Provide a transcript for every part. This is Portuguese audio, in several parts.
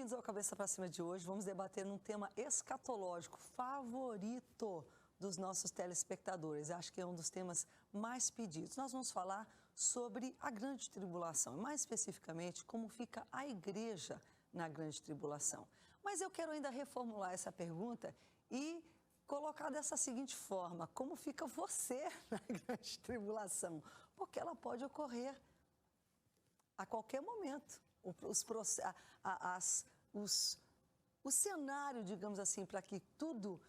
Bem-vindos ao Cabeça para Cima de hoje. Vamos debater um tema escatológico favorito dos nossos telespectadores. Acho que é um dos temas mais pedidos. Nós vamos falar sobre a grande tribulação, e mais especificamente como fica a igreja na grande tribulação. Mas eu quero ainda reformular essa pergunta e colocar dessa seguinte forma: como fica você na grande tribulação? Porque ela pode ocorrer a qualquer momento. O cenário, digamos assim, para que tudo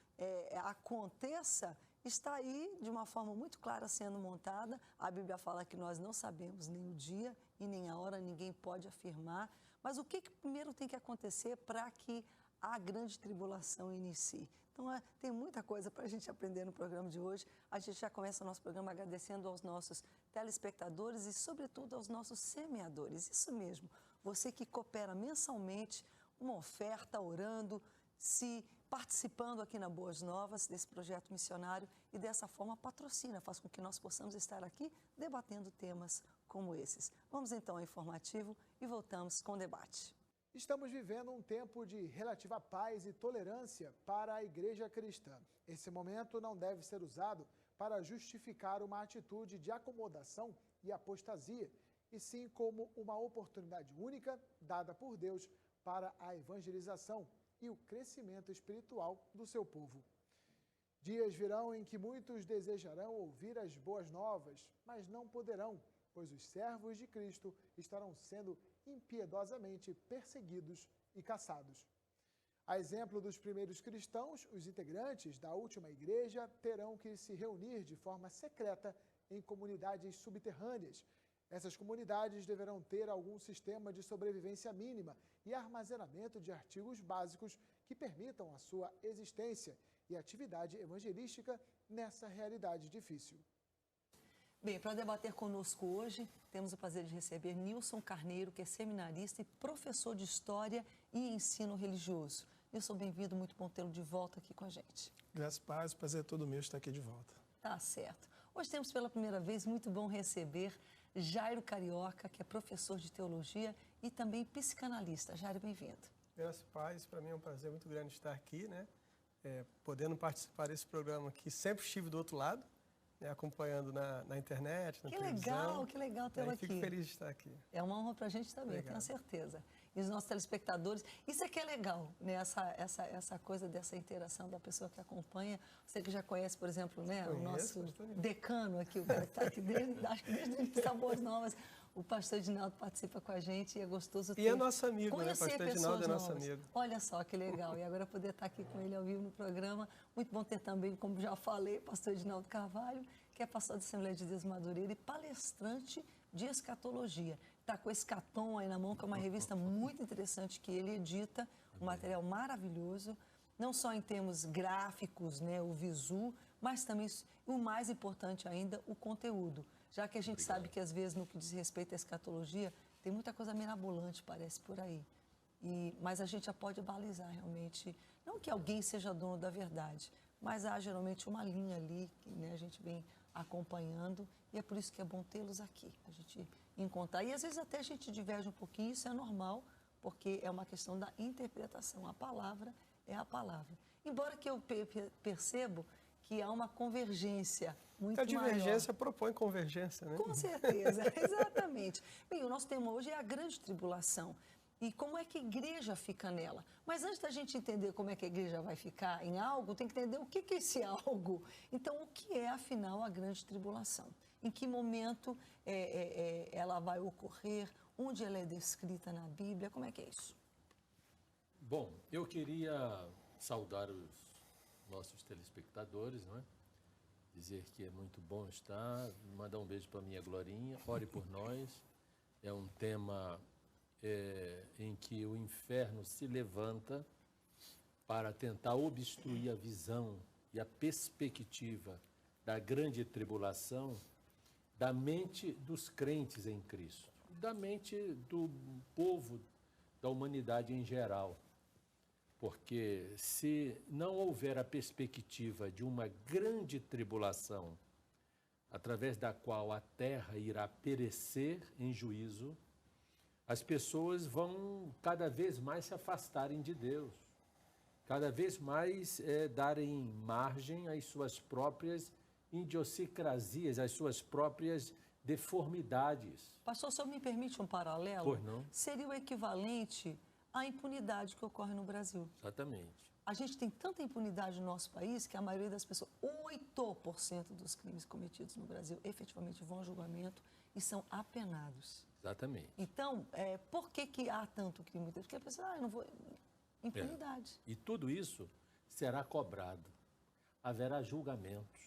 aconteça, está aí de uma forma muito clara sendo montada. A Bíblia fala que nós não sabemos nem o dia e nem a hora, ninguém pode afirmar. Mas o que primeiro tem que acontecer para que a grande tribulação inicie? Então, tem muita coisa para a gente aprender no programa de hoje. A gente já começa o nosso programa agradecendo aos nossos telespectadores e, sobretudo, aos nossos semeadores. Isso mesmo, você que coopera mensalmente, uma oferta, orando, se participando aqui na Boas Novas desse projeto missionário e dessa forma patrocina, faz com que nós possamos estar aqui debatendo temas como esses. Vamos então ao informativo e voltamos com o debate. Estamos vivendo um tempo de relativa paz e tolerância para a igreja cristã. Esse momento não deve ser usado para justificar uma atitude de acomodação e apostasia, e sim como uma oportunidade única dada por Deus para a evangelização e o crescimento espiritual do seu povo. Dias virão em que muitos desejarão ouvir as boas novas, mas não poderão, pois os servos de Cristo estarão sendo impiedosamente perseguidos e caçados. A exemplo dos primeiros cristãos, os integrantes da última igreja terão que se reunir de forma secreta em comunidades subterrâneas. Essas comunidades deverão ter algum sistema de sobrevivência mínima e armazenamento de artigos básicos que permitam a sua existência e atividade evangelística nessa realidade difícil. Bem, para debater conosco hoje, temos o prazer de receber Nilson Carneiro, que é seminarista e professor de História e Ensino Religioso. Nilson, bem-vindo, muito bom tê-lo de volta aqui com a gente. Graças a Deus, o prazer é todo meu estar aqui de volta. Tá certo. Hoje temos pela primeira vez, muito bom receber Jairo Carioca, que é professor de Teologia e também psicanalista. Jairo, bem-vindo. Graças a Deus, para mim é um prazer muito grande estar aqui, né? Podendo participar desse programa aqui, sempre estive do outro lado, acompanhando na internet, na televisão. Que legal tê-lo aqui. Fico feliz de estar aqui. É uma honra para a gente também, Obrigado. tenho certeza. E os nossos telespectadores, isso é que é legal, né? Essa coisa dessa interação da pessoa que acompanha. Você que já conhece, por exemplo, né? O nosso decano aqui, o cara que está aqui acho que desde o início da Boas Novas, o pastor Edinaldo participa com a gente e é gostoso ter. E é nosso amigo, né? O Conhecer pastor Edinaldo é nosso amigo. Olha só que legal. E agora poder estar aqui com ele ao vivo no programa. Muito bom ter também, como já falei, o pastor Edinaldo Carvalho, que é pastor da Assembleia de Deus Madureira e palestrante de escatologia. Está com esse Escatom aí na mão, que é uma revista muito interessante que ele edita, um material maravilhoso, não só em termos gráficos, né, o visu, mas também, o mais importante ainda, o conteúdo. Já que a gente sabe que, às vezes, no que diz respeito à escatologia, tem muita coisa mirabolante, parece, por aí. Mas a gente já pode balizar, realmente, não que alguém seja dono da verdade, mas há geralmente uma linha ali que, né, a gente vem acompanhando e é por isso que é bom tê-los aqui, a gente encontrar. E às vezes até a gente diverge um pouquinho, isso é normal, porque é uma questão da interpretação. A palavra é a palavra. Embora que eu percebo que há uma convergência muito maior. A divergência propõe convergência, né? Com certeza, exatamente. Bem, o nosso tema hoje é a grande tribulação. E como é que a igreja fica nela? Mas antes da gente entender como é que a igreja vai ficar em algo, tem que entender o que é esse algo. Então, o que é, afinal, a grande tribulação? Em que momento ela vai ocorrer? Onde ela é descrita na Bíblia? Como é que é isso? Bom, eu queria saudar os nossos telespectadores, não é? Dizer que é muito bom estar, mandar um beijo para a minha Glorinha, ore por nós. É um tema em que o inferno se levanta para tentar obstruir a visão e a perspectiva da grande tribulação da mente dos crentes em Cristo, da mente do povo, da humanidade em geral. Porque se não houver a perspectiva de uma grande tribulação, através da qual a terra irá perecer em juízo, as pessoas vão cada vez mais se afastarem de Deus, cada vez mais darem margem às suas próprias idiosincrasias, às suas próprias deformidades. Pastor, o senhor me permite um paralelo? Pois não. Seria o equivalente à impunidade que ocorre no Brasil. Exatamente. A gente tem tanta impunidade no nosso país que a maioria das pessoas, 8% dos crimes cometidos no Brasil, efetivamente vão a julgamento e são apenados. Exatamente. Então, por que há tanto crime? Porque a pessoa, eu não vou... Impunidade. E tudo isso será cobrado. Haverá julgamentos.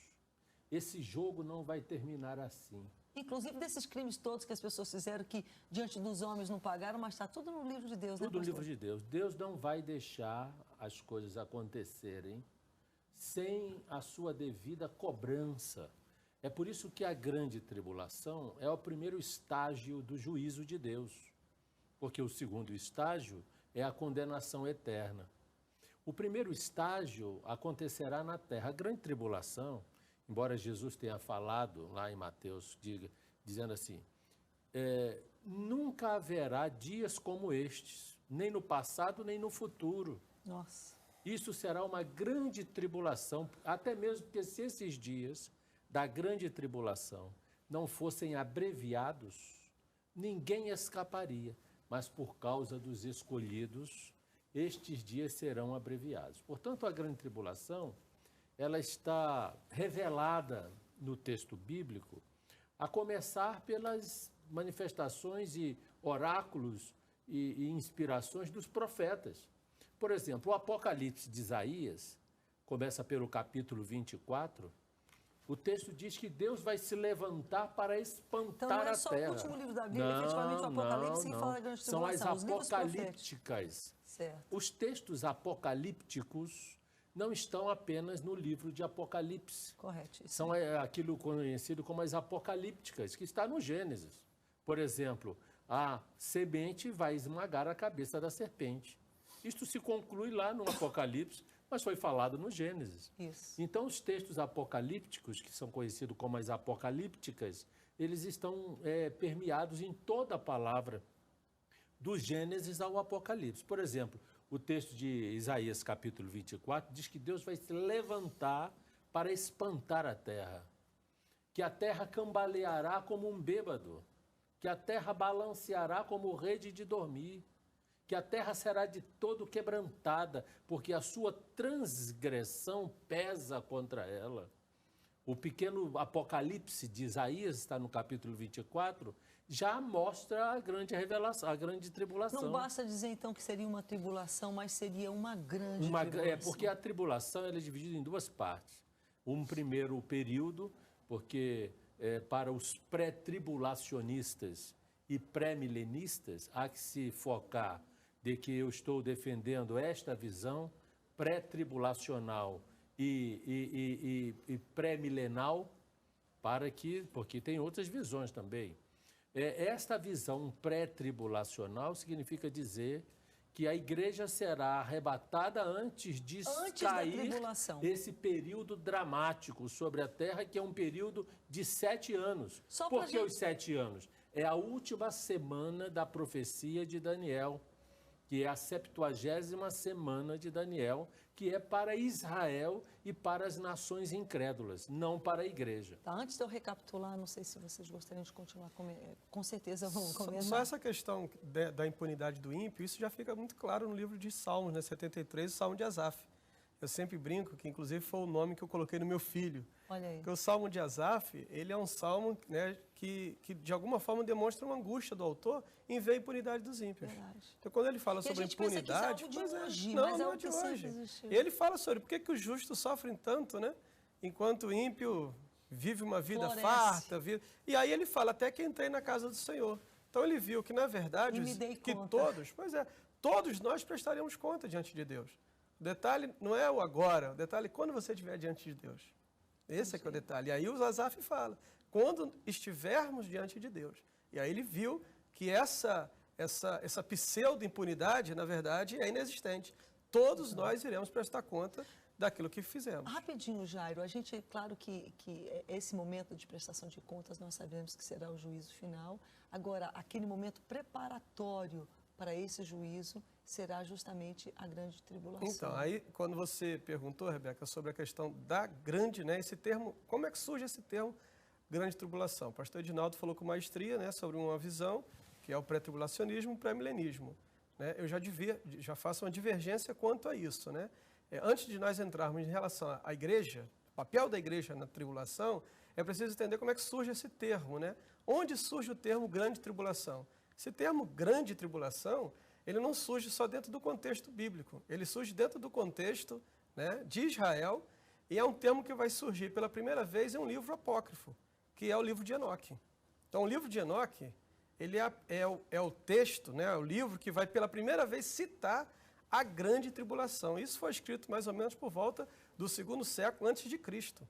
Esse jogo não vai terminar assim. Inclusive desses crimes todos que as pessoas fizeram que diante dos homens não pagaram, mas está tudo no livro de Deus, tudo né, no livro de Deus. Deus não vai deixar as coisas acontecerem sem a sua devida cobrança. É por isso que a grande tribulação é o primeiro estágio do juízo de Deus. Porque o segundo estágio é a condenação eterna. O primeiro estágio acontecerá na terra. A grande tribulação, embora Jesus tenha falado lá em Mateus, dizendo assim, nunca haverá dias como estes, nem no passado, nem no futuro. Nossa. Isso será uma grande tribulação, até mesmo porque se esses dias da grande tribulação não fossem abreviados, ninguém escaparia. Mas por causa dos escolhidos, estes dias serão abreviados. Portanto, a grande tribulação, ela está revelada no texto bíblico, a começar pelas manifestações e oráculos e inspirações dos profetas. Por exemplo, o Apocalipse de Isaías, começa pelo capítulo 24, o texto diz que Deus vai se levantar para espantar então, não é a só terra. o último livro da Bíblia, efetivamente o Apocalipse, que fala da grande São as tribulação, os livros apocalípticas. Certo. Os textos apocalípticos não estão apenas no livro de Apocalipse. Correto. São aquilo conhecido como as apocalípticas, que está no Gênesis. Por exemplo, a semente vai esmagar a cabeça da serpente. Isto se conclui lá no Apocalipse, mas foi falado no Gênesis. Isso. Então, os textos apocalípticos, que são conhecidos como as apocalípticas, eles estão permeados em toda a palavra, do Gênesis ao Apocalipse. Por exemplo, o texto de Isaías, capítulo 24, diz que Deus vai se levantar para espantar a terra, que a terra cambaleará como um bêbado, que a terra balanceará como rede de dormir, que a terra será de todo quebrantada, porque a sua transgressão pesa contra ela. O pequeno Apocalipse de Isaías, está no capítulo 24, já mostra a grande revelação, a grande tribulação. Não basta dizer, então, que seria uma tribulação, mas seria uma grande tribulação. Porque a tribulação ela é dividida em duas partes. Um primeiro período, porque para os pré-tribulacionistas e pré-milenistas, há que se focar de que eu estou defendendo esta visão pré-tribulacional e pré-milenal, porque tem outras visões também. Esta visão pré-tribulacional significa dizer que a igreja será arrebatada antes de cair esse período dramático sobre a terra, que é um período de 7 anos. Por que os 7 anos? É a última semana da profecia de Daniel, que é a 70ª semana de Daniel, que é para Israel e para as nações incrédulas, não para a igreja. Tá, antes de eu recapitular, não sei se vocês gostariam de continuar, com certeza vamos começar. Só essa questão da impunidade do ímpio, isso já fica muito claro no livro de Salmos, né, 73, o Salmo de Asaf. Eu sempre brinco que, inclusive, foi o nome que eu coloquei no meu filho. Olha aí. Porque o Salmo de Asaf, ele é um salmo, né, que de alguma forma demonstra uma angústia do autor em ver a impunidade dos ímpios. Verdade. Então, quando ele fala sobre impunidade, não é de hoje. Ele fala sobre por que os justos sofrem tanto, né? Enquanto o ímpio vive uma vida farta. E aí ele fala, até que entrei na casa do Senhor. Então ele viu que, na verdade, todos nós prestaremos conta diante de Deus. O detalhe não é o agora, o detalhe é quando você estiver diante de Deus. Esse é que é o detalhe. E aí o Asaf fala, quando estivermos diante de Deus. E aí ele viu que essa pseudo-impunidade, na verdade, é inexistente. Todos nós iremos prestar conta daquilo que fizemos. Rapidinho, Jairo, a gente, claro que esse momento de prestação de contas, nós sabemos que será o juízo final. Agora, aquele momento preparatório para esse juízo será justamente a grande tribulação. Então, aí, quando você perguntou, Rebeca, sobre a questão da grande, né, esse termo, como é que surge esse termo grande tribulação? O pastor Edinaldo falou com maestria, né, sobre uma visão, que é o pré-tribulacionismo e o pré-milenismo. Né? Eu já faço uma divergência quanto a isso, né? Antes de nós entrarmos em relação à igreja, o papel da igreja na tribulação, é preciso entender como é que surge esse termo, né? Onde surge o termo grande tribulação? Esse termo grande tribulação, ele não surge só dentro do contexto bíblico, ele surge dentro do contexto, né, de Israel, e é um termo que vai surgir pela primeira vez em um livro apócrifo, que é o livro de Enoque. Então, o livro de Enoque, ele é o texto, né, o livro que vai pela primeira vez citar a grande tribulação. Isso foi escrito mais ou menos por volta do 2º século antes de Cristo.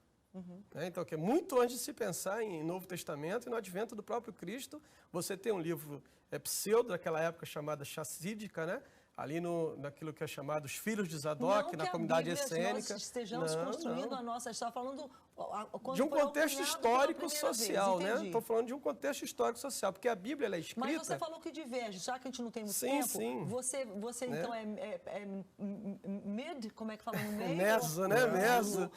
Então, que é muito antes de se pensar em Novo Testamento e no advento do próprio Cristo, você tem um livro pseudo, daquela época chamada Chassídica, né? Ali naquilo que é chamado os filhos de Zadok, na comunidade essênica. Nós estejamos construindo a nossa história, falando de um contexto histórico social, né? Estou falando de um contexto histórico social, porque a Bíblia ela é escrita. Mas você falou que diverge, já que a gente não tem muito tempo. Sim. Você né? Então mid, como é que fala no meio? Meso, né? Meso.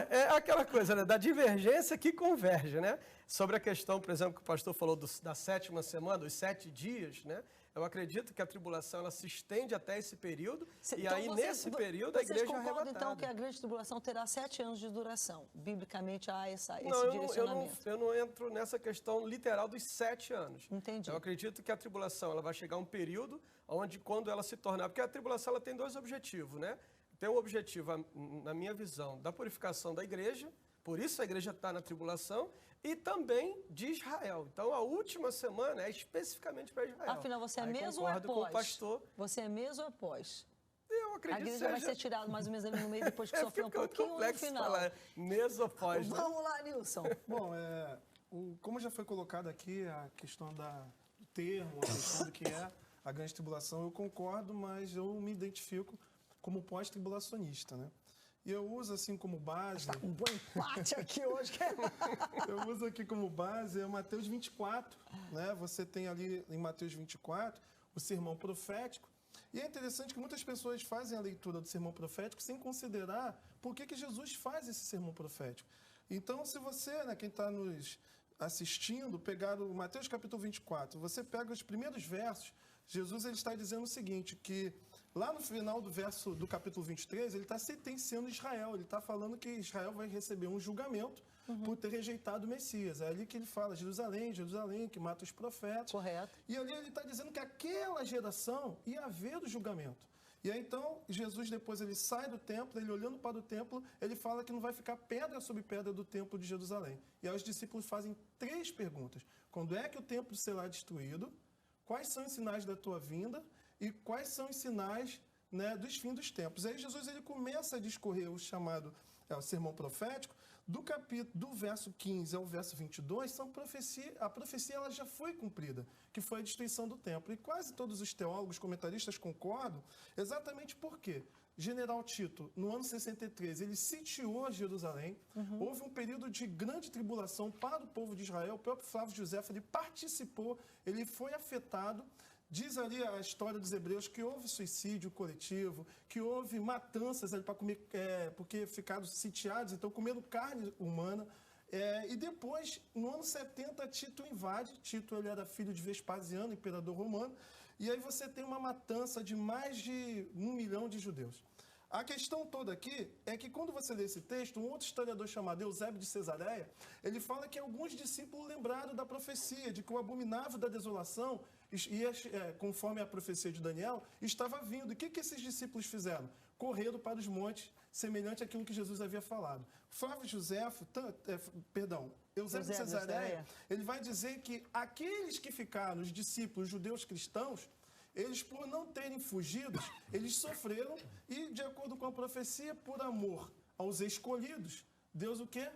É aquela coisa, né? Da divergência que converge, né? Sobre a questão, por exemplo, que o pastor falou da 7ª semana, dos 7 dias, né? Eu acredito que a tribulação ela se estende até esse período, e então aí nesse período a igreja é arrebatada. Vocês concordam então que a grande tribulação terá 7 anos de duração? Biblicamente há esse direcionamento. Eu não entro nessa questão literal dos 7 anos. Entendi. Eu acredito que a tribulação ela vai chegar a um período onde, quando ela se tornar... Porque a tribulação ela tem 2 objetivos, né? Tem o objetivo, na minha visão, da purificação da igreja, por isso a igreja está na tribulação, e também de Israel. Então, a última semana é especificamente para Israel. Afinal, você é mesmo ou é pós? Com o pastor. Você é mesmo ou é pós? Eu acredito que a igreja vai ser tirada mais ou menos ali no meio, depois que sofreu um pouquinho no final. Falar mesmo ou pós, né? Vamos lá, Nilson. Bom, como já foi colocado aqui, a questão do termo, a questão do que é a grande tribulação, eu concordo, mas eu me identifico como pós-tribulacionista, né? E eu uso assim como base... Está com um bom empate aqui hoje. Eu uso aqui como base Mateus 24, né? Você tem ali em Mateus 24 o sermão profético. E é interessante que muitas pessoas fazem a leitura do sermão profético sem considerar por que Jesus faz esse sermão profético. Então, se você, né, quem está nos assistindo, pegar o Mateus capítulo 24, você pega os primeiros versos, Jesus ele está dizendo o seguinte, que lá no final do capítulo 23, ele está sentenciando Israel. Ele está falando que Israel vai receber um julgamento por ter rejeitado o Messias. É ali que ele fala, Jerusalém, Jerusalém, que mata os profetas. Correto. E ali ele está dizendo que aquela geração ia haver o julgamento. E aí então, Jesus depois ele sai do templo, ele olhando para o templo, ele fala que não vai ficar pedra sobre pedra do templo de Jerusalém. E aí os discípulos fazem 3 perguntas. Quando é que o templo será destruído? Quais são os sinais da tua vinda? E quais são os sinais, né, dos fins dos tempos? Aí Jesus ele começa a discorrer o chamado o sermão profético, do verso 15 ao verso 22, a profecia ela já foi cumprida, que foi a destruição do templo. E quase todos os teólogos, comentaristas concordam, exatamente porque General Tito, no ano 63, ele sitiou Jerusalém, houve um período de grande tribulação para o povo de Israel, o próprio Flávio Josefo, ele participou, ele foi afetado. Diz ali a história dos hebreus que houve suicídio coletivo, que houve matanças ali para comer, porque ficaram sitiados, então comeram carne humana. E depois, no ano 70, Tito invade. Tito ele era filho de Vespasiano, imperador romano. E aí você tem uma matança de mais de 1 milhão de judeus. A questão toda aqui é que quando você lê esse texto, um outro historiador chamado Eusébio de Cesareia, ele fala que alguns discípulos lembraram da profecia, de que o abominável da desolação, conforme a profecia de Daniel, estava vindo. E o que esses discípulos fizeram? Correram para os montes, semelhante àquilo que Jesus havia falado. Eusébio de Cesareia, ele vai dizer que aqueles que ficaram, os discípulos judeus cristãos, eles, por não terem fugido, eles sofreram e, de acordo com a profecia, por amor aos escolhidos, Deus o quê?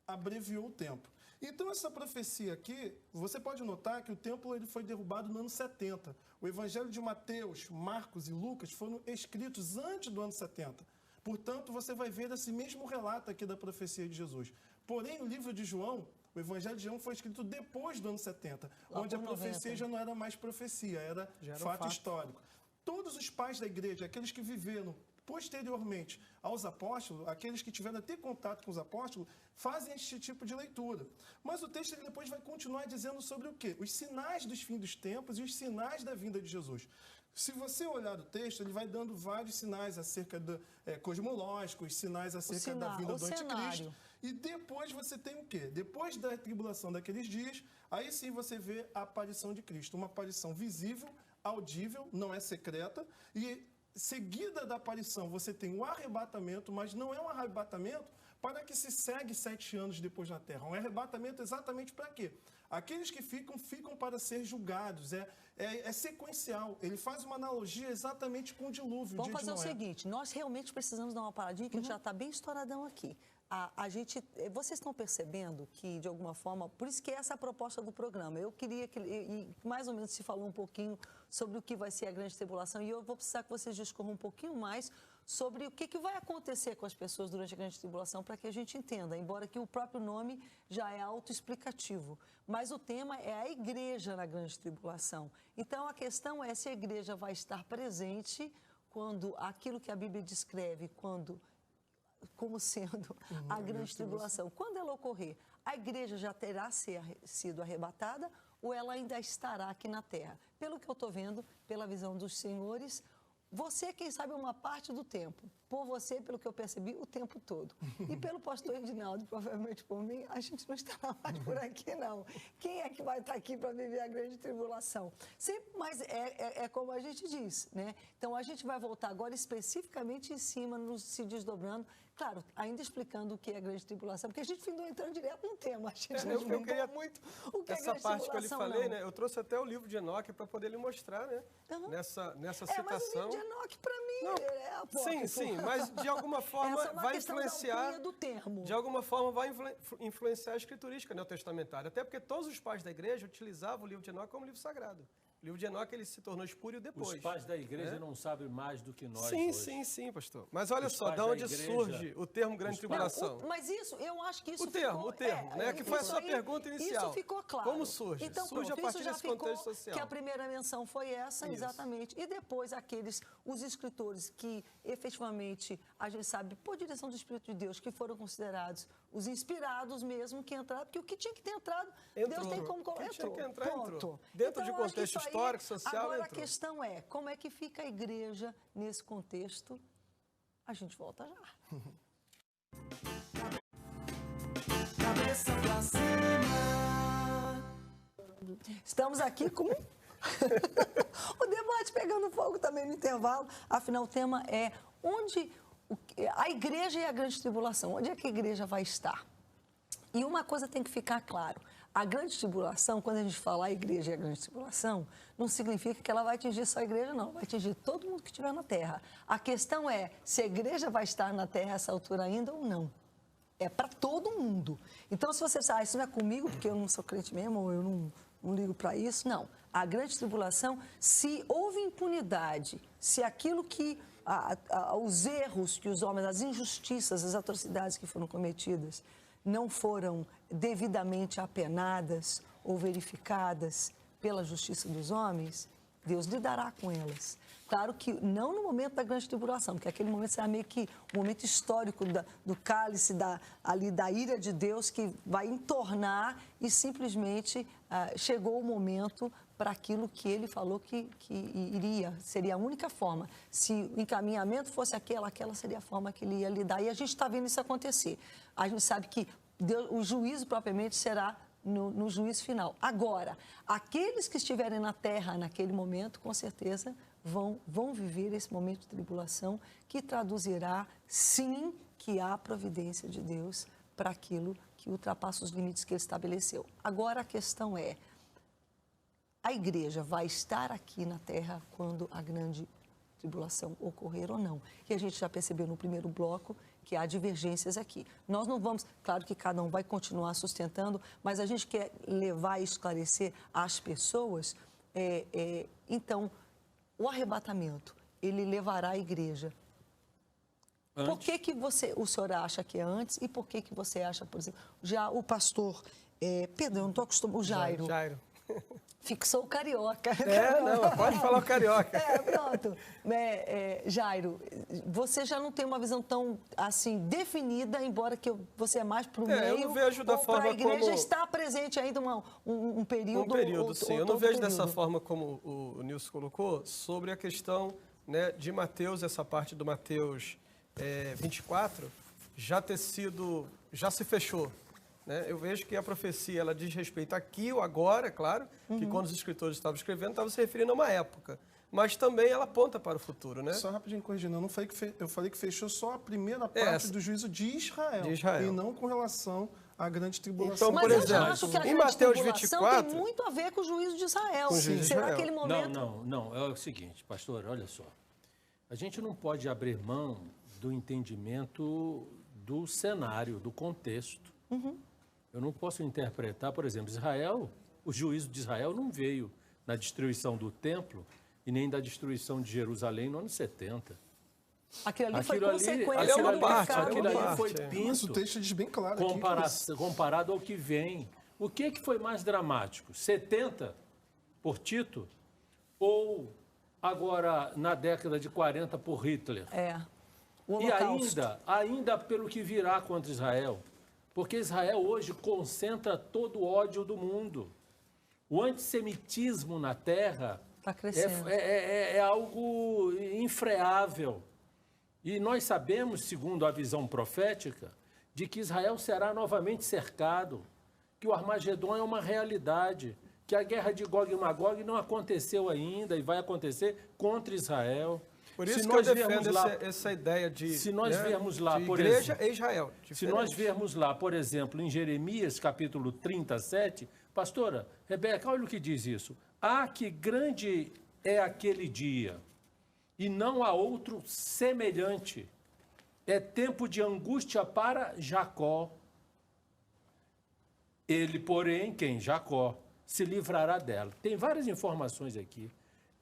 Abreviou o tempo. Então, essa profecia aqui, você pode notar que o templo ele foi derrubado no ano 70. O evangelho de Mateus, Marcos e Lucas foram escritos antes do ano 70. Portanto, você vai ver esse mesmo relato aqui da profecia de Jesus. Porém, o livro de João, o Evangelho de João foi escrito depois do ano 70, onde a profecia já não era mais profecia, era fato histórico. Todos os pais da igreja, aqueles que viveram posteriormente aos apóstolos, aqueles que tiveram a ter contato com os apóstolos, fazem este tipo de leitura. Mas o texto ele depois vai continuar dizendo sobre o quê? Os sinais dos fins dos tempos e os sinais da vinda de Jesus. Se você olhar o texto, ele vai dando vários sinais acerca do cosmológicos, sinais acerca da vinda do anticristo. E depois você tem o quê? Depois da tribulação daqueles dias, aí sim você vê a aparição de Cristo. Uma aparição visível, audível, não é secreta, e seguida da aparição você tem o arrebatamento, mas não é um arrebatamento para que se segue 7 anos depois na Terra. Um arrebatamento exatamente para quê? Aqueles que ficam para ser julgados. É sequencial. Ele faz uma analogia exatamente com o dilúvio. Vamos fazer o seguinte, nós realmente precisamos dar uma paradinha, que a gente já está bem estouradão aqui. Vocês estão percebendo que, de alguma forma, por isso que essa é a proposta do programa. Eu queria que, mais ou menos, se falou um pouquinho sobre o que vai ser a grande tribulação, e eu vou precisar que vocês discorram um pouquinho mais sobre o que vai acontecer com as pessoas durante a grande tribulação, para que a gente entenda, embora que o próprio nome já é autoexplicativo. Mas o tema é a igreja na grande tribulação. Então, a questão é se a igreja vai estar presente quando aquilo que a Bíblia descreve, como sendo a grande tribulação. Quando ela ocorrer, a igreja já terá sido arrebatada ou ela ainda estará aqui na terra? Pelo que eu estou vendo, pela visão dos senhores, você, quem sabe, uma parte do tempo. Por você, pelo que eu percebi, o tempo todo. E pelo pastor Edinaldo, provavelmente por mim, a gente não estará mais por aqui, não. Quem é que vai estar aqui para viver a grande tribulação? Sempre, mas é como a gente diz, né? Então, a gente vai voltar agora especificamente em cima, se desdobrando, claro, ainda explicando o que é a grande tribulação, porque a gente findou entrando direto no tema. A gente não explicou muito o que é a grande tribulação. Essa parte que eu lhe falei, né? Eu trouxe até o livro de Enoque para poder lhe mostrar, né? Nessa citação. Mas o livro de Enoque, para mim, é apócrifo. Sim, mas de alguma forma vai influenciar. Do termo. De alguma forma vai influenciar a escriturística neotestamentária. Até porque todos os pais da igreja utilizavam o livro de Enoque como livro sagrado. O livro de Enoque ele se tornou espúrio depois. Os pais da igreja não sabem mais do que nós hoje. Sim, pastor. Mas olha só, de onde surge o termo grande tribulação? Mas isso, eu acho que isso o termo, né? Que foi a sua pergunta inicial. Isso ficou claro. Como surge? Então, surge a partir desse contexto social. Que a primeira menção foi essa, exatamente. E depois os escritores que efetivamente, a gente sabe, por direção do Espírito de Deus, que foram considerados os inspirados mesmo, que entraram, porque o que tinha que ter entrado, Deus tem como colocar. Entrou. Tinha que entrar, entrou. Dentro de contexto histórico, social, agora entrou. A questão é, como é que fica a igreja nesse contexto? A gente volta já. Cabeça pra cima. Estamos aqui com o debate pegando fogo também no intervalo. Afinal, o tema é a igreja e a grande tribulação. Onde é que a igreja vai estar? E uma coisa tem que ficar claro. A grande tribulação, quando a gente fala a igreja e a grande tribulação, não significa que ela vai atingir só a igreja, não. Vai atingir todo mundo que estiver na terra. A questão é se a igreja vai estar na terra a essa altura ainda ou não. É para todo mundo. Então, se você diz, isso não é comigo, porque eu não sou crente mesmo, ou eu não ligo para isso, não. A grande tribulação, se houve impunidade, se aquilo que os erros que os homens, as injustiças, as atrocidades que foram cometidas não foram devidamente apenadas ou verificadas pela justiça dos homens, Deus lidará com elas. Claro que não no momento da grande tribulação, porque aquele momento será meio que um momento histórico do cálice, da ira de Deus que vai entornar e simplesmente chegou o momento para aquilo que ele falou que iria, seria a única forma. Se o encaminhamento fosse aquela seria a forma que ele ia lidar. E a gente está vendo isso acontecer. A gente sabe que o juízo propriamente será no juízo final. Agora, aqueles que estiverem na terra naquele momento, com certeza, vão viver esse momento de tribulação que traduzirá, sim, que há providência de Deus para aquilo que ultrapassa os limites que ele estabeleceu. Agora, a questão é, a igreja vai estar aqui na terra quando a grande tribulação ocorrer ou não? E a gente já percebeu no primeiro bloco que há divergências aqui. Nós não vamos, claro que cada um vai continuar sustentando, mas a gente quer levar e esclarecer às pessoas, então, o arrebatamento, ele levará a igreja Por que o senhor acha que é antes e por que você acha, por exemplo, já o pastor, Pedro, eu não estou acostumado, o Jairo. Fixou o carioca. Não, pode falar o carioca. Pronto. Jairo, você já não tem uma visão tão, assim, definida, embora que você é mais para o meio. Eu não vejo da forma como... a igreja está presente ainda um período... Um período, sim. Eu não vejo dessa forma como o Nilson colocou, sobre a questão, né, de Mateus, essa parte do Mateus 24, já se fechou. Né? Eu vejo que a profecia ela diz respeito aqui, o agora, é claro, que quando os escritores estavam escrevendo, estavam se referindo a uma época. Mas também ela aponta para o futuro, né? Só rapidinho corrigindo, eu falei que fechou só a primeira parte do juízo de Israel. E não com relação à grande tribulação. Então, por exemplo, eu acho que a em Mateus 24... tem muito a ver com o juízo de Israel. Será aquele momento... Não. É o seguinte, pastor, olha só. A gente não pode abrir mão do entendimento do cenário, do contexto. Eu não posso interpretar, por exemplo, Israel, o juízo de Israel não veio na destruição do templo e nem da destruição de Jerusalém no ano 70. Aquilo ali foi consequência. Aquilo ali foi pinto. Mas o texto diz bem claro comparado ao que vem. O que foi mais dramático? 70 por Tito ou agora na década de 40 por Hitler? O e ainda pelo que virá contra Israel. Porque Israel hoje concentra todo o ódio do mundo. O antissemitismo na terra tá crescendo. É algo infreável. E nós sabemos, segundo a visão profética, de que Israel será novamente cercado, que o Armagedon é uma realidade, que a guerra de Gog e Magog não aconteceu ainda e vai acontecer contra Israel. Por isso que eu defendo essa ideia de, vermos lá, de por igreja exemplo, e Israel. Se nós vermos lá, por exemplo, em Jeremias, capítulo 37, pastora Rebeca, olha o que diz isso. Que grande é aquele dia, e não há outro semelhante. É tempo de angústia para Jacó. Ele, porém, quem? Jacó, se livrará dela. Tem várias informações aqui.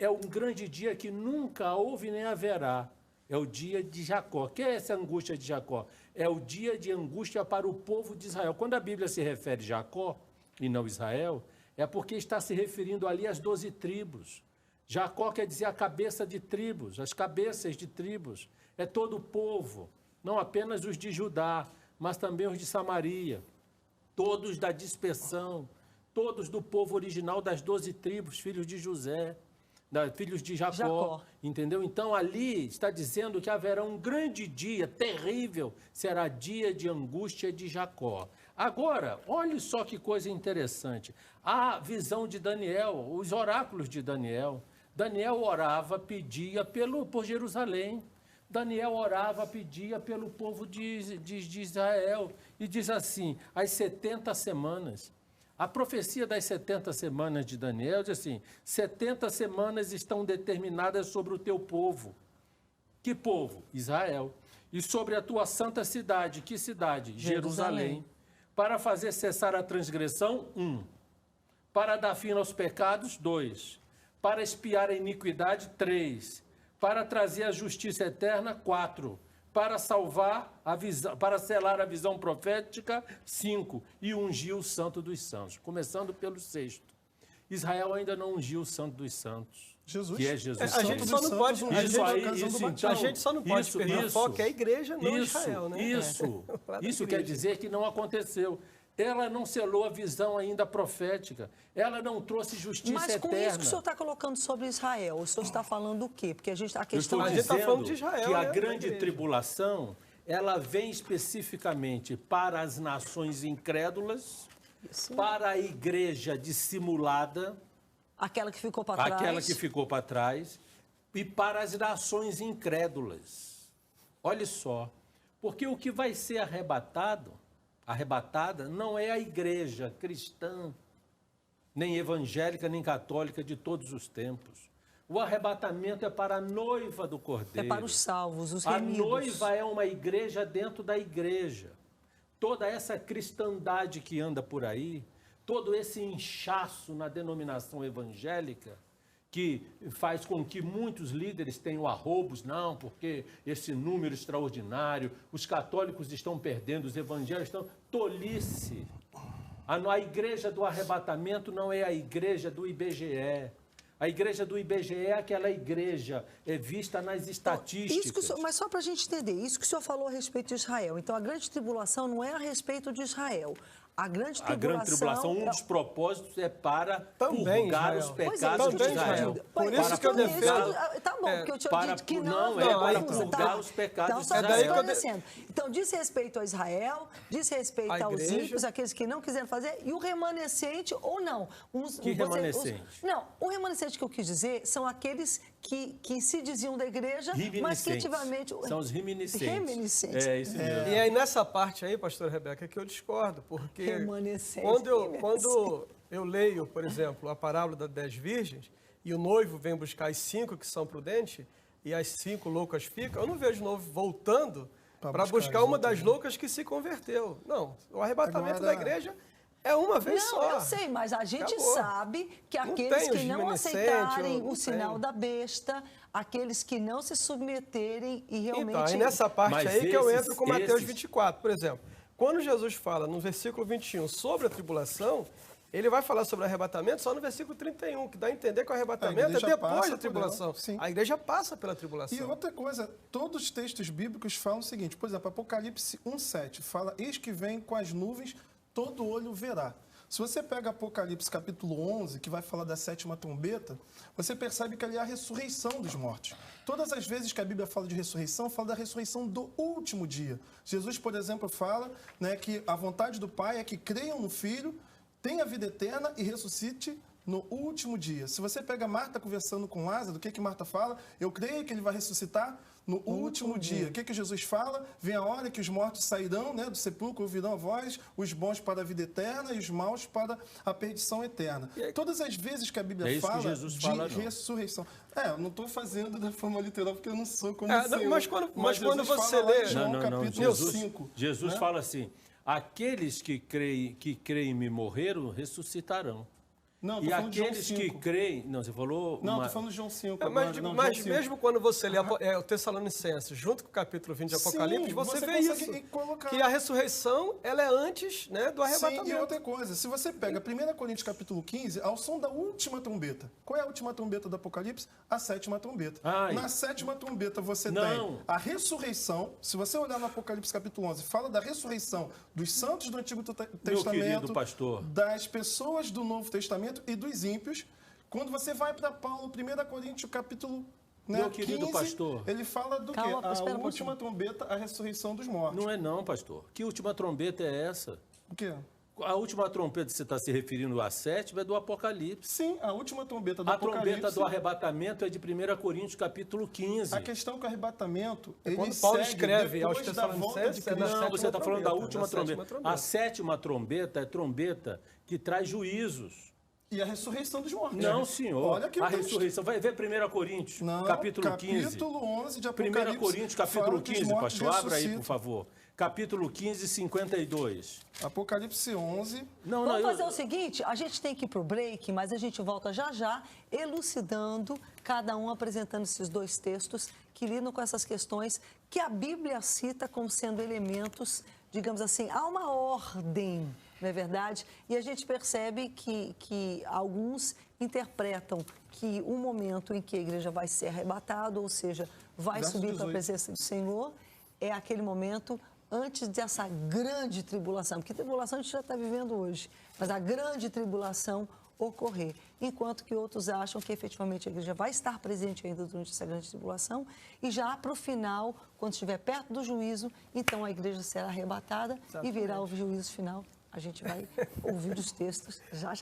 É um grande dia que nunca houve nem haverá. É o dia de Jacó. O que é essa angústia de Jacó? É o dia de angústia para o povo de Israel. Quando a Bíblia se refere a Jacó e não Israel, é porque está se referindo ali às 12 tribos. Jacó quer dizer a cabeça de tribos, as cabeças de tribos. É todo o povo, não apenas os de Judá, mas também os de Samaria. Todos da dispersão, todos do povo original das 12 tribos, filhos de José. Filhos de Jacó, entendeu? Então, ali está dizendo que haverá um grande dia, terrível, será dia de angústia de Jacó. Agora, olhe só que coisa interessante. A visão de Daniel, os oráculos de Daniel. Daniel orava, pedia por Jerusalém. Daniel orava, pedia pelo povo de Israel. E diz assim, as 70 semanas... A profecia das 70 semanas de Daniel diz assim, 70 semanas estão determinadas sobre o teu povo. Que povo? Israel. E sobre a tua santa cidade. Que cidade? Jerusalém. Para fazer cessar a transgressão, 1. Para dar fim aos pecados, 2. Para expiar a iniquidade, 3. Para trazer a justiça eterna, 4. Para selar a visão profética, 5, e ungir o Santo dos Santos, começando pelo 6º. Israel ainda não ungiu o Santo dos Santos, Jesus. Que é Jesus. A gente só não pode perder o foco, é a igreja, não Israel, né? Isso quer dizer que não aconteceu. Ela não selou a visão ainda profética. Ela não trouxe justiça eterna. Mas com isso que o senhor está colocando sobre Israel, o senhor está falando o quê? Porque a questão... A gente está falando de Israel, que a grande tribulação, ela vem especificamente para as nações incrédulas, para a igreja dissimulada, aquela que ficou para trás, e para as nações incrédulas. Olha só, porque o que vai ser arrebatada não é a igreja cristã, nem evangélica, nem católica de todos os tempos. O arrebatamento é para a noiva do Cordeiro. É para os salvos, os remidos. A noiva é uma igreja dentro da igreja. Toda essa cristandade que anda por aí, todo esse inchaço na denominação evangélica, que faz com que muitos líderes tenham arroubos, não, porque esse número extraordinário, os católicos estão perdendo, os evangélicos estão... Tolice! A igreja do arrebatamento não é a igreja do IBGE. A igreja do IBGE é aquela igreja vista nas estatísticas. Então, mas só para a gente entender, isso que o senhor falou a respeito de Israel. Então, a grande tribulação não é a respeito de Israel. A grande tribulação, um dos propósitos é para purgar os pecados de Israel. Por isso que eu defendo... Tá bom, porque eu te disse que não é para purgar os pecados de Israel. Então, diz respeito a Israel, diz respeito aos ímpios, aqueles que não quiseram fazer, e o remanescente ou não. Que remanescente? Não, o remanescente que eu quis dizer são aqueles que se diziam da igreja, mas que ativamente... São os reminiscentes. É isso mesmo. E aí, nessa parte aí, pastor Rebeca, é que eu discordo, porque quando eu leio, por exemplo, a parábola das 10 virgens, e o noivo vem buscar as 5 que são prudentes, e as 5 loucas ficam, eu não vejo o noivo voltando para buscar uma das loucas que se converteu. Não, o arrebatamento da igreja é uma vez só. Não, eu sei, mas a gente sabe que aqueles que não aceitarem o sinal da besta, aqueles que não se submeterem e realmente... Então, é nessa parte aí que eu entro com Mateus 24, por exemplo. Quando Jesus fala no versículo 21 sobre a tribulação, ele vai falar sobre o arrebatamento só no versículo 31, que dá a entender que o arrebatamento é depois da tribulação. A igreja passa pela tribulação. E outra coisa, todos os textos bíblicos falam o seguinte, por exemplo, Apocalipse 1:7 fala, eis que vem com as nuvens, todo olho verá. Se você pega Apocalipse capítulo 11, que vai falar da 7ª trombeta, você percebe que ali é a ressurreição dos mortos. Todas as vezes que a Bíblia fala de ressurreição, fala da ressurreição do último dia. Jesus, por exemplo, fala, né, que a vontade do Pai é que creiam no Filho, tenha vida eterna e ressuscite no último dia. Se você pega Marta conversando com Lázaro, o que Marta fala? Eu creio que ele vai ressuscitar no último dia. O que Jesus fala? Vem a hora que os mortos sairão, né, do sepulcro, ouvirão a voz, os bons para a vida eterna e os maus para a perdição eterna. Todas as vezes que a Bíblia fala de ressurreição... eu não estou fazendo da forma literal, porque eu não sou como Senhor. Mas quando você lê... João capítulo 5. Jesus fala assim, aqueles que creem em mim morreram, ressuscitarão. Não, e aqueles que creem... Não, você falou... Não, estou falando de João 5. Mas mesmo quando você lê o Tessalonicenses, junto com o capítulo 20 de Apocalipse, você vê isso. Que a ressurreição, ela é antes, né, do arrebatamento. Sim, e outra coisa, se você pega 1 Coríntios capítulo 15, ao som da última trombeta. Qual é a última trombeta do Apocalipse? A 7ª trombeta. Na 7ª trombeta você tem a ressurreição. Se você olhar no Apocalipse capítulo 11, fala da ressurreição dos santos do Antigo Testamento, pastor, das pessoas do Novo Testamento e dos ímpios. Quando você vai para Paulo, 1 Coríntios capítulo meu querido 15, pastor, ele fala do quê? A última trombeta, a ressurreição dos mortos. Não é não, pastor. Que última trombeta é essa? O quê? A última trombeta que você está se referindo à 7ª é do Apocalipse. Sim, a última trombeta do Apocalipse. A trombeta do arrebatamento é de 1 Coríntios capítulo 15. A questão que o arrebatamento, quando Paulo escreve aos Tessalonicenses, não, você está falando da última trombeta. A 7ª trombeta é trombeta que traz juízos. E a ressurreição dos mortos. Não, senhor. Olha que a ressurreição. Vai ver 1 Coríntios, capítulo 15. Capítulo 11 de Apocalipse. 1 Coríntios, capítulo 15, pastor. Abra aí, por favor. Capítulo 15, 52. Apocalipse 11. Vamos fazer o seguinte, a gente tem que ir para o break, mas a gente volta já, elucidando, cada um apresentando esses dois textos que lidam com essas questões que a Bíblia cita como sendo elementos, digamos assim, há uma ordem, não é verdade? E a gente percebe que alguns interpretam que o momento em que a igreja vai ser arrebatada, ou seja, vai subir para a presença do Senhor, é aquele momento antes dessa grande tribulação, porque tribulação a gente já está vivendo hoje, mas a grande tribulação ocorrer, enquanto que outros acham que efetivamente a igreja vai estar presente ainda durante essa grande tribulação e já para o final, quando estiver perto do juízo, então a igreja será arrebatada e virá o juízo final. A gente vai ouvir os textos já.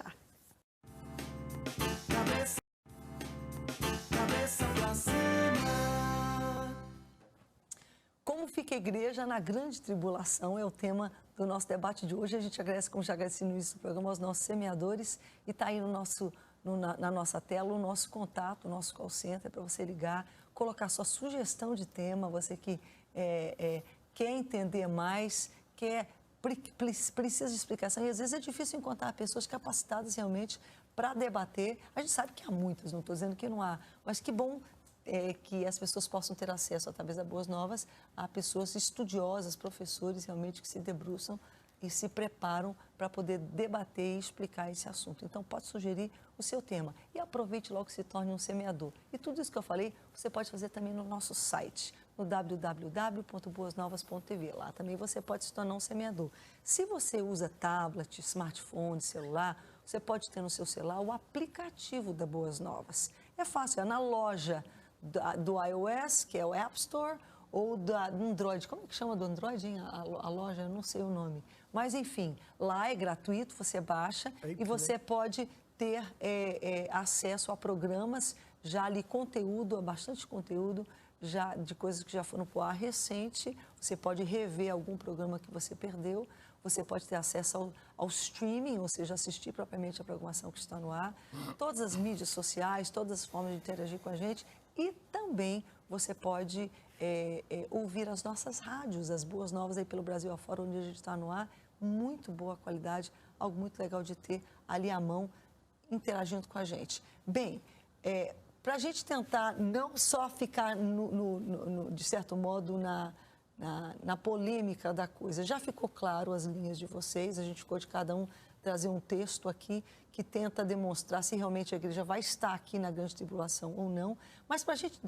Cabeça pra cima. Como fica a igreja na grande tribulação é o tema do nosso debate de hoje. A gente agradece, como já agradeci no início do programa, aos nossos semeadores e está aí na nossa tela o nosso contato, o nosso call center para você ligar, colocar sua sugestão de tema, você que quer entender mais, quer precisa de explicação e às vezes é difícil encontrar pessoas capacitadas realmente para debater. A gente sabe que há muitas, não estou dizendo que não há, mas que bom que as pessoas possam ter acesso, através da Boas Novas, a pessoas estudiosas, professores realmente que se debruçam e se preparam para poder debater e explicar esse assunto. Então, pode sugerir o seu tema e aproveite logo que se torne um semeador. E tudo isso que eu falei, você pode fazer também no nosso site, no www.boasnovas.tv. Lá também você pode se tornar um semeador. Se você usa tablet, smartphone, celular, você pode ter no seu celular o aplicativo da Boas Novas. É fácil, é na loja do iOS, que é o App Store, ou do Android. Como é que chama do Android, hein? A loja, eu não sei o nome. Mas, enfim, lá é gratuito, você baixa e você pode ter acesso a programas, já ali conteúdo, bastante conteúdo, já de coisas que já foram para o ar recente. Você pode rever algum programa que você perdeu. Você pode ter acesso ao streaming, ou seja, assistir propriamente a programação que está no ar. Todas as mídias sociais, todas as formas de interagir com a gente. E também você pode ouvir as nossas rádios, as Boas Novas aí pelo Brasil afora, onde a gente está no ar. Muito boa qualidade, algo muito legal de ter ali à mão, interagindo com a gente. Bem, para a gente tentar não só ficar, de certo modo, na polêmica da coisa, já ficou claro as linhas de vocês, a gente ficou de cada um trazer um texto aqui que tenta demonstrar se realmente a igreja vai estar aqui na grande tribulação ou não. Mas para a gente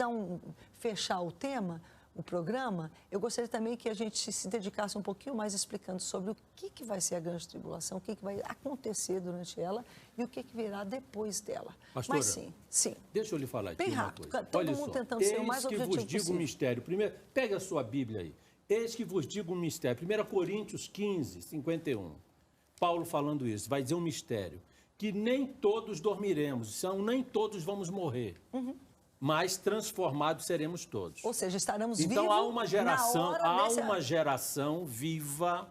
fechar o tema, o programa, eu gostaria também que a gente se dedicasse um pouquinho mais explicando sobre o que vai ser a grande tribulação, o que vai acontecer durante ela e o que virá depois dela. Pastora, mas sim. Deixa eu lhe falar aqui bem uma rápido, coisa. todo mundo tentando ser o mais objetivo possível. Eis que vos digo um mistério. Primeiro, pega a sua Bíblia aí. Eis que vos digo um mistério. 1 Coríntios 15, 51. Paulo falando isso, vai dizer um mistério. Que nem todos dormiremos, nem todos vamos morrer. Mas transformados seremos todos. Ou seja, estaremos vivos. Então há uma geração viva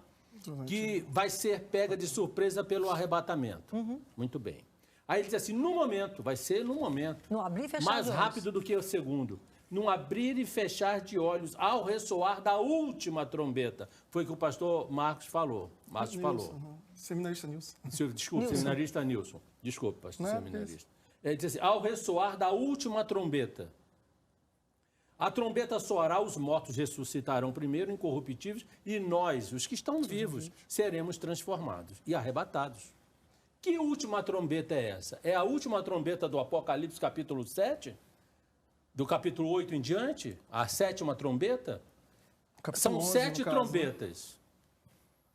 que vai ser pega de surpresa pelo arrebatamento. Muito bem. Aí ele diz assim, vai ser no momento. No abrir e fechar mais de olhos. rápido do que o segundo. Num abrir e fechar de olhos, ao ressoar da última trombeta. Foi o que o pastor Marcos falou. Seminarista Nilson. Desculpe, seminarista Nilson. Desculpe, pastor seminarista. Ele diz assim, ao ressoar da última trombeta. A trombeta soará, os mortos ressuscitarão primeiro, incorruptíveis, e nós, os que estão vivos, seremos transformados e arrebatados. Que última trombeta é essa? É a última trombeta do Apocalipse, capítulo 7? Do capítulo 8 em diante? A 7ª trombeta? São 7 trombetas.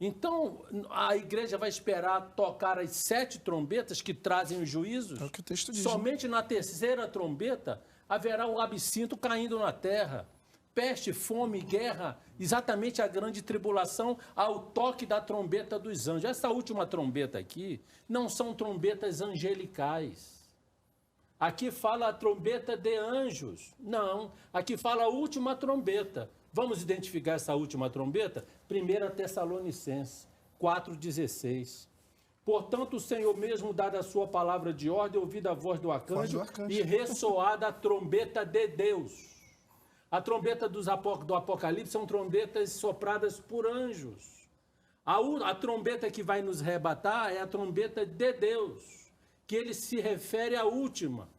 Então, a igreja vai esperar tocar as 7 trombetas que trazem os juízos? É o que o texto diz. Somente na 3ª trombeta haverá o absinto caindo na terra. Peste, fome, guerra, exatamente a grande tribulação ao toque da trombeta dos anjos. Essa última trombeta aqui não são trombetas angelicais. Aqui fala a trombeta de anjos. Não, aqui fala a última trombeta. Vamos identificar essa última trombeta? 1 Tessalonicenses 4,16. Portanto, o Senhor mesmo, dada a sua palavra de ordem, ouvida a voz do arcanjo e ressoada a trombeta de Deus. A trombeta do Apocalipse são trombetas sopradas por anjos. A trombeta que vai nos arrebatar é a trombeta de Deus, que ele se refere à última.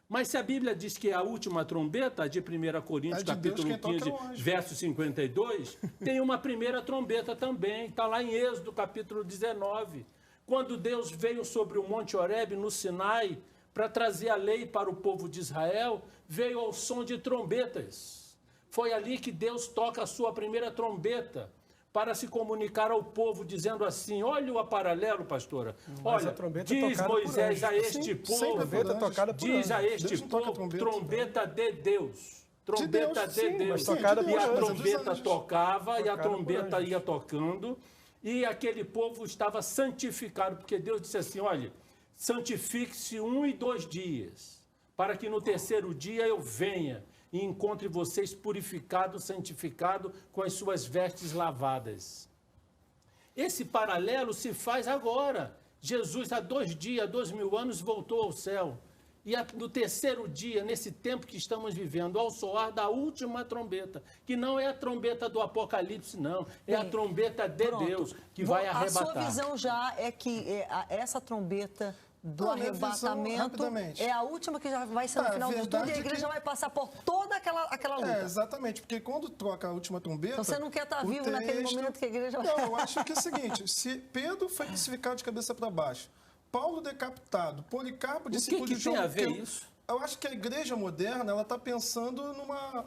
Mas se a Bíblia diz que é a última trombeta, de 1 Coríntios, capítulo 15, verso 52, tem uma primeira trombeta também, está lá em Êxodo, capítulo 19, quando Deus veio sobre o Monte Horebe, no Sinai, para trazer a lei para o povo de Israel, veio ao som de trombetas. Foi ali que Deus toca a sua primeira trombeta, para se comunicar ao povo, dizendo assim, olha o paralelo, pastora, olha, diz Moisés a este povo, diz a este povo, trombeta de Deus, trombeta de Deus, e a trombeta tocava, e a trombeta ia tocando, e aquele povo estava santificado, porque Deus disse assim, olha, santifique-se 1 e 2 dias, para que no 3º dia eu venha, e encontre vocês purificado, santificado, com as suas vestes lavadas. Esse paralelo se faz agora. Jesus, há 2 dias, 2000 anos, voltou ao céu. E no terceiro dia, nesse tempo que estamos vivendo, ao soar da última trombeta, que não é a trombeta do Apocalipse, não, é a trombeta de Deus, que vai arrebatar. A sua visão já é que essa trombeta do arrebatamento é a última que já vai ser no final de tudo, e a igreja vai passar por toda aquela luta. Exatamente, porque quando troca a última trombeta... Então você não quer estar vivo naquele momento que a igreja vai... Não, eu acho que é o seguinte, se Pedro foi crucificado de cabeça para baixo, Paulo decapitado, Policarpo, discípulo de João... O que tem a ver isso? Eu acho que a igreja moderna ela está pensando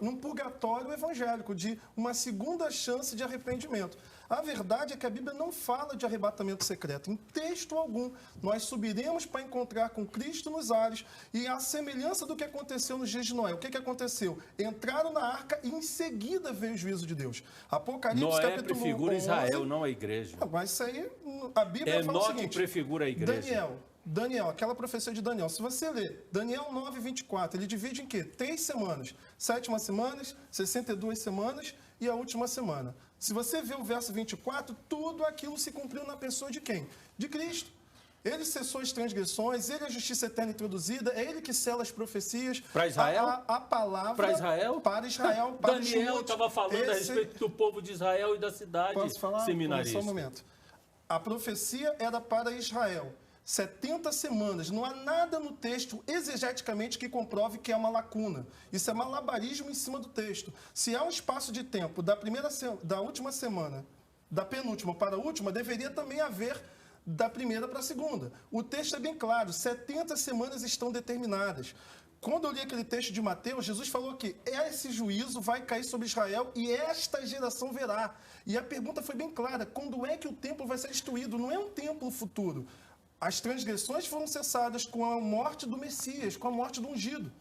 num purgatório evangélico, de uma segunda chance de arrependimento. A verdade é que a Bíblia não fala de arrebatamento secreto, em texto algum. Nós subiremos para encontrar com Cristo nos ares, e a semelhança do que aconteceu nos dias de Noé. O que aconteceu? Entraram na arca e em seguida veio o juízo de Deus. Apocalipse, Noé capítulo prefigura 11, Israel, não a igreja. Mas isso aí, a Bíblia fala o seguinte... que prefigura a igreja. Daniel, aquela profecia de Daniel, se você ler Daniel 9:24, ele divide em quê? 3 semanas. 7 semanas, 62 semanas e a última semana. Se você ver o verso 24, tudo aquilo se cumpriu na pessoa de quem? De Cristo. Ele cessou as transgressões, ele é a justiça eterna introduzida, é ele que sela as profecias. Para Israel? A palavra... Para Israel? Para Israel, para Daniel estava falando a respeito do povo de Israel e da cidade. Posso falar? Seminarista. Só um momento. A profecia era para Israel. 70 semanas. Não há nada no texto, exegeticamente, que comprove que é uma lacuna. Isso é malabarismo em cima do texto. Se há um espaço de tempo da última semana, da penúltima para a última, deveria também haver da primeira para a segunda. O texto é bem claro, 70 semanas estão determinadas. Quando eu li aquele texto de Mateus, Jesus falou que esse juízo vai cair sobre Israel e esta geração verá. E a pergunta foi bem clara, quando é que o templo vai ser destruído? Não é um templo futuro. As transgressões foram cessadas com a morte do Messias, com a morte do ungido.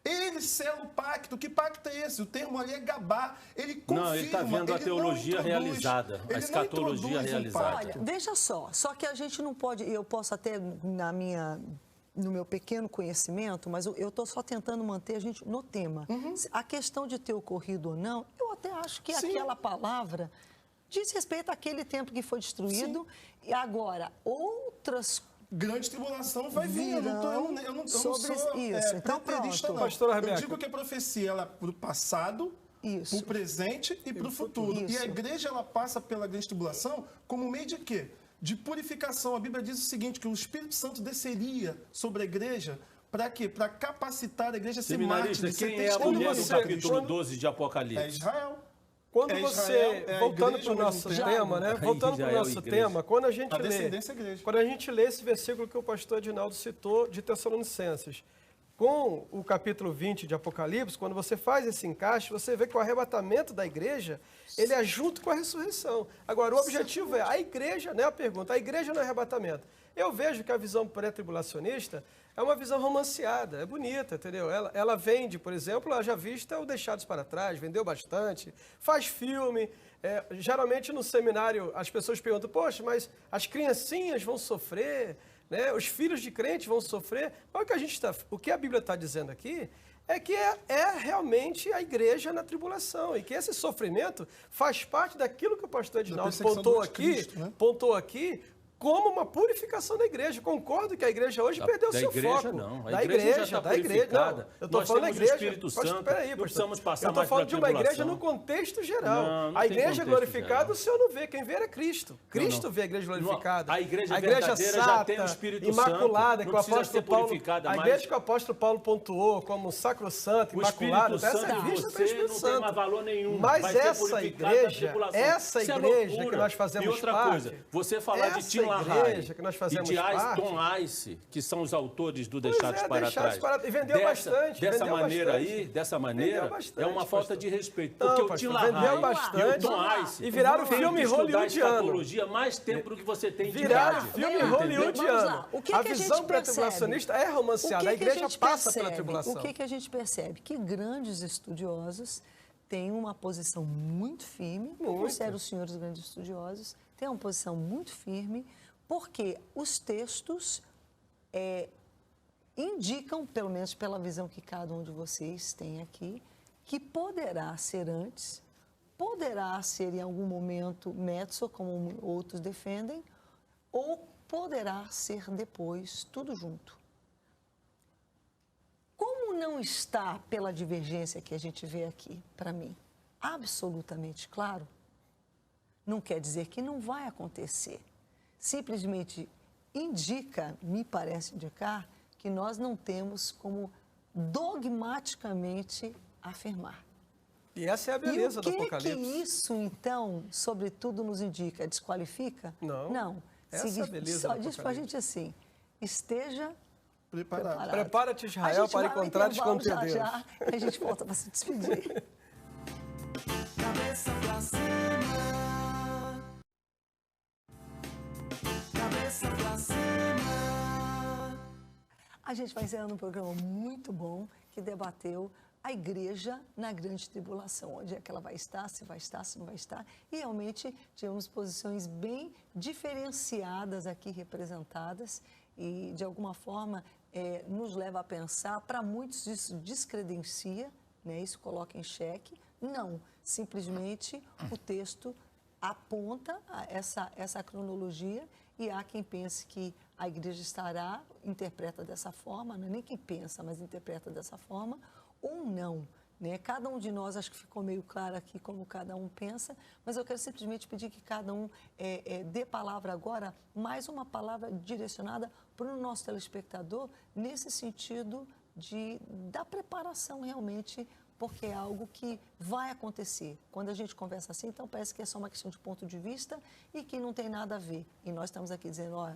Ele sela o pacto. Que pacto é esse? O termo ali é gabá. Ele confirma. Não, ele está vendo a teologia realizada, a escatologia realizada. Olha, veja só que a gente não pode, eu posso até no meu pequeno conhecimento, mas eu estou só tentando manter a gente no tema. A questão de ter ocorrido ou não, eu até acho que aquela palavra diz respeito àquele templo que foi destruído. Sim. E agora, outras... Grande tribulação vai vir. Eu não sou isso. Então, pronto. Pastora Rebeca. Eu digo que a profecia ela é para o passado, para o presente e para o futuro. Isso. E a igreja ela passa pela grande tribulação como meio de quê? De purificação. A Bíblia diz o seguinte, que o Espírito Santo desceria sobre a igreja para quê? Para capacitar a igreja a ser mártir. Quem é a mulher do capítulo 12 de Apocalipse? É Israel. Quando você, voltando para o nosso tema, né? Voltando para o nosso tema, quando a gente lê esse versículo que o pastor Edinaldo citou de Tessalonicenses, com o capítulo 20 de Apocalipse, quando você faz esse encaixe, você vê que o arrebatamento da igreja, ele é junto com a ressurreição. Agora, o objetivo é a igreja, né? A pergunta, a igreja no arrebatamento. Eu vejo que a visão pré-tribulacionista é uma visão romanceada, é bonita, entendeu? Ela vende, por exemplo, a Já Vista o Deixados para Trás, vendeu bastante, faz filme. Geralmente no seminário as pessoas perguntam, poxa, mas as criancinhas vão sofrer, né? Os filhos de crente vão sofrer. Mas o que a Bíblia está dizendo aqui é que é realmente a igreja na tribulação e que esse sofrimento faz parte daquilo que o pastor Edinaldo pontou aqui, como uma purificação da igreja. Concordo que a igreja hoje perdeu o seu foco. Não. Da igreja já está purificada. Eu estou falando da igreja. Espírito Santo, não precisamos passar mais pela tribulação. Eu estou falando de uma igreja no contexto geral. A igreja glorificada, o Senhor não vê. Quem vê é Cristo. Cristo vê a igreja glorificada. A igreja verdadeira já tem o Espírito imaculada, Santo. Que o apóstolo Paulo, a igreja que o apóstolo Paulo pontuou como sacrossanta, imaculada, essa vista tem o Espírito Santo. Não tem mais valor nenhum. Mas essa igreja que nós fazemos parte... E outra coisa, você falar de Tim igreja que nós fazemos e de parte. Tom Ice, que são os autores do Deixados para Trás. E vendeu bastante. Dessa maneira, é uma falta de respeito. Porque o Tim LaHaye e o Tom Ice e viraram filme hollywoodiano. Mais tempo do que você tem de viraram idade. Filme hollywoodiano. A visão pré-tribulacionista é romanceada. A igreja passa pela tribulação. O que a gente percebe? Que grandes estudiosos têm uma posição muito firme. Eu considero os senhores grandes estudiosos. Têm uma posição muito firme. Porque os textos indicam, pelo menos pela visão que cada um de vocês tem aqui, que poderá ser antes, poderá ser em algum momento mezzo, como outros defendem, ou poderá ser depois, tudo junto. não está, pela divergência que a gente vê aqui, para mim, absolutamente claro, não quer dizer que não vai acontecer. Simplesmente indica, me parece indicar, que nós não temos como dogmaticamente afirmar. E essa é a beleza do Apocalipse. E o que isso, então, sobretudo, nos indica? Desqualifica? Não. Não. Essa é a beleza só do diz para a gente assim, esteja preparado. Prepara-te, Israel, para encontrar-te com teu Deus. Já, a gente volta para se despedir. Cabeça pra cima. Cabeça pra cima. A gente vai encerrando um programa muito bom que debateu a igreja na grande tribulação, onde é que ela vai estar, se não vai estar. E realmente tivemos posições bem diferenciadas aqui representadas e, de alguma forma, nos leva a pensar, para muitos isso descredencia, né? Isso coloca em xeque. Não, simplesmente o texto aponta essa cronologia e há quem pense que a igreja estará, interpreta dessa forma, não é nem quem pensa, mas interpreta dessa forma, ou não, né? Cada um de nós, acho que ficou meio claro aqui como cada um pensa, mas eu quero simplesmente pedir que cada um dê palavra agora, mais uma palavra direcionada para o nosso telespectador, nesse sentido da preparação realmente, porque é algo que vai acontecer. Quando a gente conversa assim, então parece que é só uma questão de ponto de vista e que não tem nada a ver. E nós estamos aqui dizendo, ó,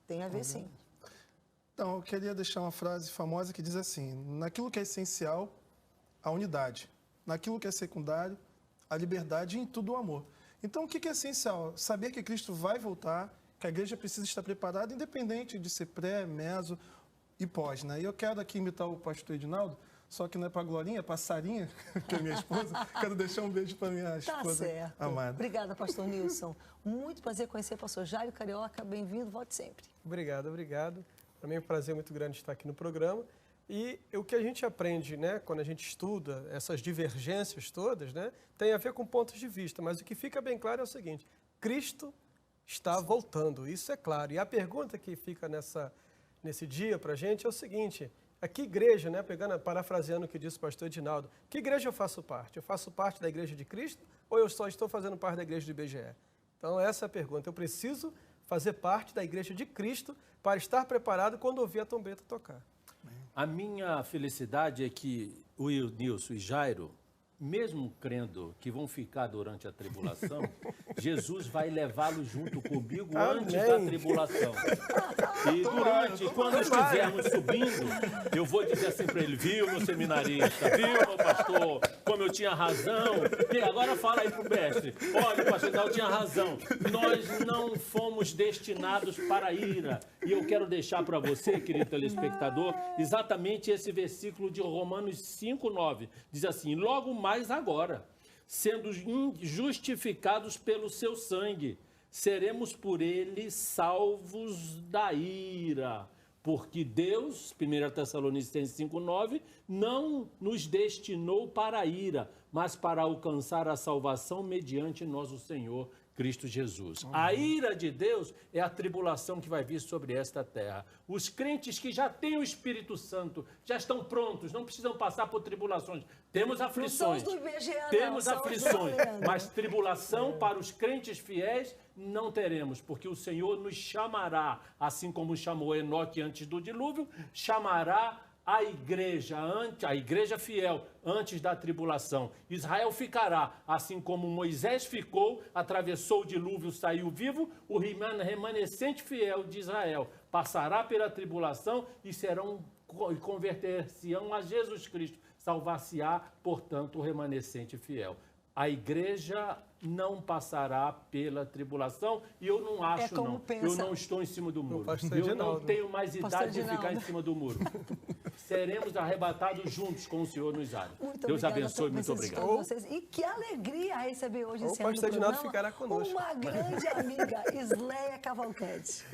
tem a ver sim. Então, eu queria deixar uma frase famosa que diz assim: naquilo que é essencial, a unidade. Naquilo que é secundário, a liberdade e em tudo o amor. Então, o que é essencial? Saber que Cristo vai voltar, que a igreja precisa estar preparada, independente de ser pré, meso e pós, né? E eu quero aqui imitar o pastor Edinaldo, só que não é para a Glorinha, é para a Sarinha, que é minha esposa. Quero deixar um beijo para minha esposa amada. Obrigada, pastor Nilson. Muito prazer conhecer o pastor Jairo Carioca. Bem-vindo, volte sempre. Obrigado, obrigado. Para mim é um prazer muito grande estar aqui no programa. E o que a gente aprende, né, quando a gente estuda essas divergências todas, né, tem a ver com pontos de vista. Mas o que fica bem claro é o seguinte: Cristo está voltando, isso é claro. E a pergunta que fica nesse dia para a gente é o seguinte: a que igreja, né, parafraseando o que disse o pastor Edinaldo, que igreja eu faço parte? Eu faço parte da igreja de Cristo ou eu só estou fazendo parte da igreja de IBGE? Então essa é a pergunta. Eu preciso fazer parte da igreja de Cristo para estar preparado quando ouvir a trombeta tocar. A minha felicidade é que o Nilson e Jairo, mesmo crendo que vão ficar durante a tribulação, Jesus vai levá-los junto comigo antes da tribulação. E quando estivermos subindo, eu vou dizer assim para ele: viu, meu seminarista, viu, meu pastor, como eu tinha razão. E agora fala aí pro mestre: olha, o pastor Edinaldo tinha razão. Nós não fomos destinados para a ira. E eu quero deixar para você, querido telespectador, exatamente esse versículo de Romanos 5:9. Diz assim: logo mais agora, sendo justificados pelo seu sangue, seremos por ele salvos da ira. Porque Deus, 1 Tessalonicenses 5:9, não nos destinou para a ira, mas para alcançar a salvação mediante nosso Senhor Cristo Jesus. A ira de Deus é a tribulação que vai vir sobre esta terra. Os crentes que já têm o Espírito Santo já estão prontos, não precisam passar por tribulações. Temos aflições, mas tribulação para os crentes fiéis não teremos, porque o Senhor nos chamará, assim como chamou Enoque antes do dilúvio, chamará a igreja fiel, antes da tribulação. Israel ficará, assim como Moisés ficou, atravessou o dilúvio, saiu vivo, o remanescente fiel de Israel passará pela tribulação e converter-se-ão a Jesus Cristo. Salvar-se-á, portanto, o remanescente fiel. A igreja não passará pela tribulação e eu não acho, não. Eu não estou em cima do muro. Eu não tenho mais idade de ficar em cima do muro. Seremos arrebatados juntos com o Senhor nos ares. Deus abençoe, muito obrigado. E que alegria receber hoje esse ano no programa ficará conosco. Uma grande amiga, Isleia Cavalcante.